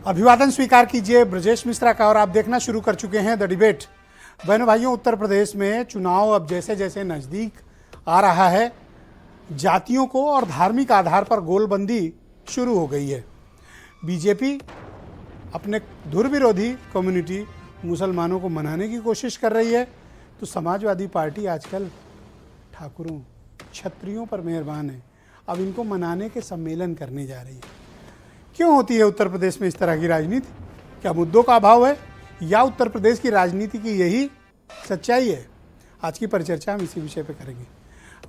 अभिवादन स्वीकार कीजिए ब्रजेश मिश्रा का। और आप देखना शुरू कर चुके हैं द डिबेट। बहनों भाइयों, उत्तर प्रदेश में चुनाव अब जैसे जैसे नज़दीक आ रहा है, जातियों को और धार्मिक आधार पर गोलबंदी शुरू हो गई है। बीजेपी अपने धुर विरोधी कम्युनिटी मुसलमानों को मनाने की कोशिश कर रही है, तो समाजवादी पार्टी आजकल ठाकुरों क्षत्रियों पर मेहरबान है। अब इनको मनाने के सम्मेलन करने जा रही है। क्यों होती है उत्तर प्रदेश में इस तरह की राजनीति? क्या मुद्दों का अभाव है या उत्तर प्रदेश की राजनीति की यही सच्चाई है? आज की परिचर्चा हम इसी विषय पर करेंगे।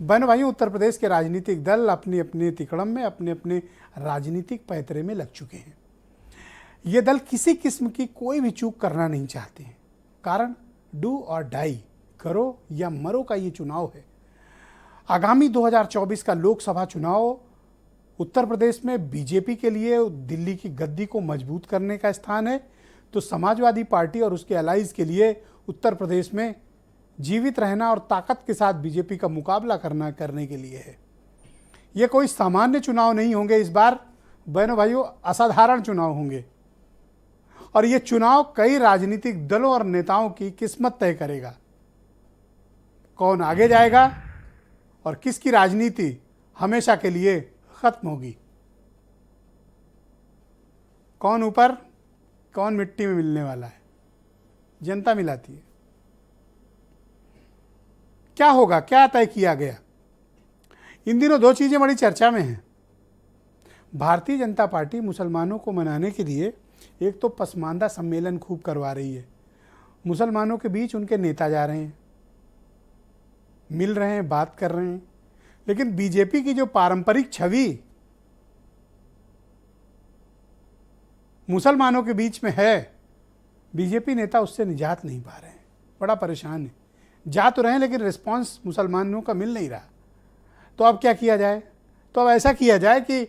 बहनों भाइयों, उत्तर प्रदेश के राजनीतिक दल अपने अपने तिकड़म में, अपने अपने राजनीतिक पैतरे में लग चुके हैं। ये दल किसी किस्म की कोई भी चूक करना नहीं चाहते हैं। कारण डू और डाई, करो या मरो का ये चुनाव है। आगामी 2024 का लोकसभा चुनाव उत्तर प्रदेश में बीजेपी के लिए दिल्ली की गद्दी को मजबूत करने का स्थान है, तो समाजवादी पार्टी और उसके अलाइज के लिए उत्तर प्रदेश में जीवित रहना और ताकत के साथ बीजेपी का मुकाबला करने के लिए है। ये कोई सामान्य चुनाव नहीं होंगे इस बार बहनों भाइयों, असाधारण चुनाव होंगे। और ये चुनाव कई राजनीतिक दलों और नेताओं की किस्मत तय करेगा। कौन आगे जाएगा और किसकी राजनीति हमेशा के लिए खत्म होगी। कौन ऊपर कौन मिट्टी में मिलने वाला है, जनता मिलाती है। क्या होगा, क्या तय किया गया? इन दिनों दो चीजें बड़ी चर्चा में हैं। भारतीय जनता पार्टी मुसलमानों को मनाने के लिए एक तो पसमानदा सम्मेलन खूब करवा रही है। मुसलमानों के बीच उनके नेता जा रहे हैं, मिल रहे हैं, बात कर रहे हैं। लेकिन बीजेपी की जो पारंपरिक छवि मुसलमानों के बीच में है, बीजेपी नेता उससे निजात नहीं पा रहे हैं। बड़ा परेशान है। जा तो रहे हैं लेकिन रिस्पांस मुसलमानों का मिल नहीं रहा। तो अब क्या किया जाए? तो अब ऐसा किया जाए कि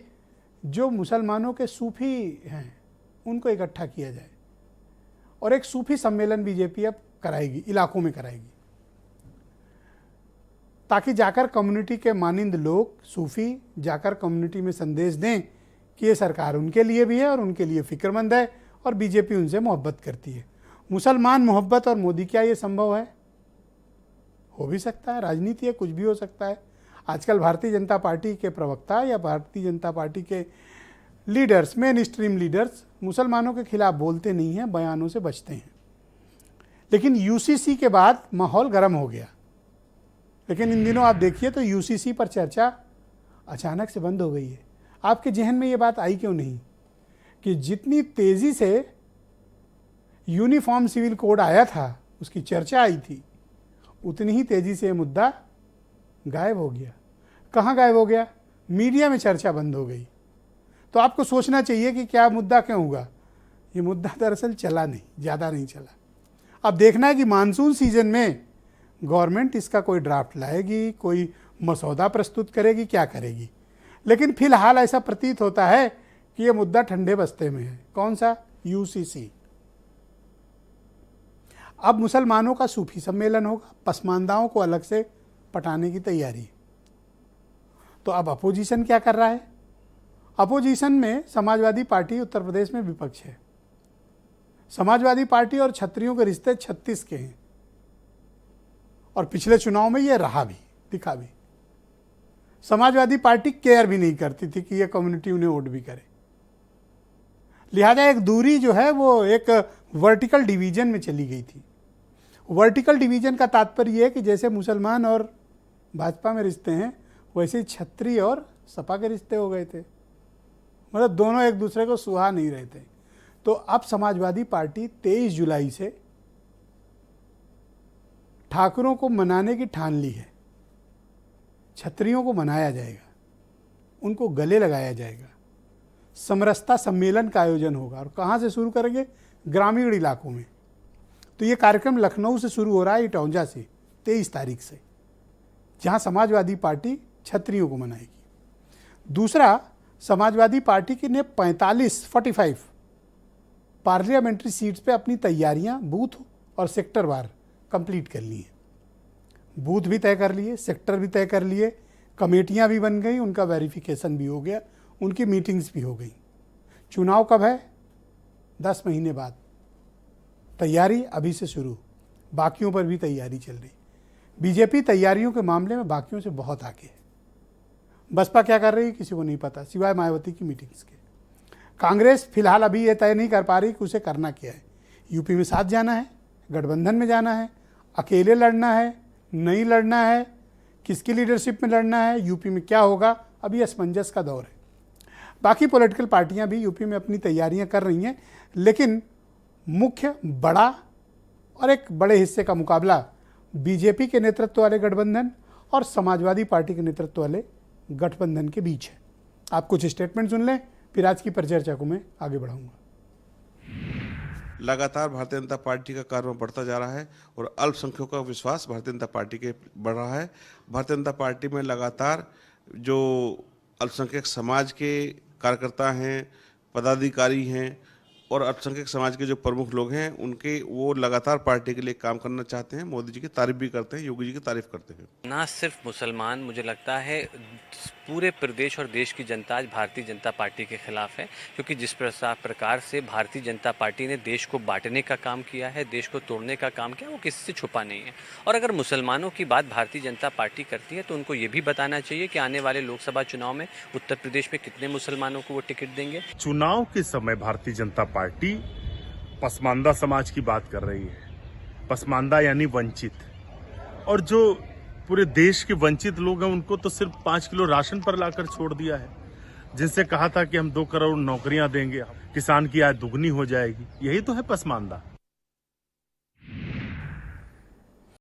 जो मुसलमानों के सूफी हैं उनको इकट्ठा किया जाए और एक सूफी सम्मेलन बीजेपी अब कराएगी, इलाकों में कराएगी, ताकि जाकर कम्युनिटी के मानिंद लोग सूफी जाकर कम्युनिटी में संदेश दें कि ये सरकार उनके लिए भी है और उनके लिए फिक्रमंद है और बीजेपी उनसे मोहब्बत करती है। मुसलमान मोहब्बत और मोदी, क्या ये संभव है? हो भी सकता है, राजनीति है, कुछ भी हो सकता है। आजकल भारतीय जनता पार्टी के प्रवक्ता या भारतीय जनता पार्टी के लीडर्स, मेन स्ट्रीम लीडर्स मुसलमानों के खिलाफ बोलते नहीं हैं, बयानों से बचते हैं। लेकिन यूसीसी के बाद माहौल गर्म हो गया। लेकिन इन दिनों आप देखिए तो यूसीसी पर चर्चा अचानक से बंद हो गई है। आपके जहन में ये बात आई क्यों नहीं कि जितनी तेजी से यूनिफॉर्म सिविल कोड आया था, उसकी चर्चा आई थी, उतनी ही तेजी से ये मुद्दा गायब हो गया। कहाँ गायब हो गया? मीडिया में चर्चा बंद हो गई। तो आपको सोचना चाहिए कि क्या मुद्दा क्यों हुआ। ये मुद्दा दरअसल चला नहीं, ज़्यादा नहीं चला। अब देखना है कि मानसून सीजन में गवर्नमेंट इसका कोई ड्राफ्ट लाएगी, कोई मसौदा प्रस्तुत करेगी, क्या करेगी। लेकिन फिलहाल ऐसा प्रतीत होता है कि ये मुद्दा ठंडे बस्ते में है। कौन सा? यूसीसी। अब मुसलमानों का सूफी सम्मेलन होगा, पसमानदाओं को अलग से पटाने की तैयारी। तो अब अपोजिशन क्या कर रहा है? अपोजिशन में समाजवादी पार्टी उत्तर प्रदेश में विपक्ष है। समाजवादी पार्टी और क्षत्रियों के रिश्ते 36 के हैं और पिछले चुनाव में ये रहा भी, दिखा भी। समाजवादी पार्टी केयर भी नहीं करती थी कि ये कम्युनिटी उन्हें वोट भी करे। लिहाजा एक दूरी जो है वो एक वर्टिकल डिवीजन में चली गई थी। वर्टिकल डिवीजन का तात्पर्य यह है कि जैसे मुसलमान और भाजपा में रिश्ते हैं, वैसे ही क्षत्रिय और सपा के रिश्ते हो गए थे। मतलब दोनों एक दूसरे को सुहा नहीं रहे थे। तो अब समाजवादी पार्टी 23 जुलाई से ठाकुरों को मनाने की ठान ली है। क्षत्रियों को मनाया जाएगा, उनको गले लगाया जाएगा, समरसता सम्मेलन का आयोजन होगा। और कहाँ से शुरू करेंगे? ग्रामीण इलाकों में। तो ये कार्यक्रम लखनऊ से शुरू हो रहा है, इटौंजा से 23 तारीख से, जहाँ समाजवादी पार्टी क्षत्रियों को मनाएगी। दूसरा, समाजवादी पार्टी की ने 45 पार्लियामेंट्री सीट्स पे अपनी तैयारियां बूथ और सेक्टर वार कंप्लीट कर ली है। बूथ भी तय कर लिए, सेक्टर भी तय कर लिए, कमेटियां भी बन गई, उनका वेरिफिकेशन भी हो गया, उनकी मीटिंग्स भी हो गई। चुनाव कब है? 10 महीने बाद। तैयारी अभी से शुरू, बाकियों पर भी तैयारी चल रही। बीजेपी तैयारियों के मामले में बाकियों से बहुत आगे है। बसपा क्या कर रही है किसी को नहीं पता, सिवाय मायावती की मीटिंग्स के। कांग्रेस फिलहाल अभी ये तय नहीं कर पा रही कि उसे करना क्या है। यूपी में साथ जाना है, गठबंधन में जाना है, अकेले लड़ना है, नहीं लड़ना है, किसकी लीडरशिप में लड़ना है, यूपी में क्या होगा, अभी असमंजस का दौर है। बाकी पॉलिटिकल पार्टियां भी यूपी में अपनी तैयारियां कर रही हैं, लेकिन मुख्य बड़ा और एक बड़े हिस्से का मुकाबला बीजेपी के नेतृत्व वाले गठबंधन और समाजवादी पार्टी के नेतृत्व वाले गठबंधन के बीच है। आप कुछ स्टेटमेंट सुन लें, फिर आज की परिचर्चा को मैं आगे बढ़ाऊंगा। लगातार भारतीय जनता पार्टी का कारभार बढ़ता जा रहा है और अल्पसंख्यकों का विश्वास भारतीय जनता पार्टी के बढ़ रहा है। भारतीय जनता पार्टी में लगातार जो अल्पसंख्यक समाज के कार्यकर्ता हैं, पदाधिकारी हैं और अल्पसंख्यक समाज के जो प्रमुख लोग हैं, उनके वो लगातार पार्टी के लिए काम करना चाहते हैं। मोदी जी की तारीफ भी करते हैं, योगी जी की तारीफ करते हैं। ना सिर्फ मुसलमान, मुझे लगता है पूरे प्रदेश और देश की जनता आज भारतीय जनता पार्टी के खिलाफ है, क्योंकि जिस प्रकार से भारतीय जनता पार्टी ने देश को बांटने का काम किया है, देश को तोड़ने का काम किया, वो किसी से छुपा नहीं है। और अगर मुसलमानों की बात भारतीय जनता पार्टी करती है तो उनको ये भी बताना चाहिए कि आने वाले लोकसभा चुनाव में उत्तर प्रदेश में कितने मुसलमानों को वो टिकट देंगे। चुनाव के समय भारतीय जनता पार्टी पसमानदा समाज की बात कर रही है। पसमानदा यानी वंचित, और जो पूरे देश के वंचित लोग हैं उनको तो सिर्फ 5 किलो राशन पर लाकर छोड़ दिया है, जिनसे कहा था कि हम 2 करोड़ नौकरियां देंगे, किसान की आय दुगनी हो जाएगी। यही तो है पसमानदा।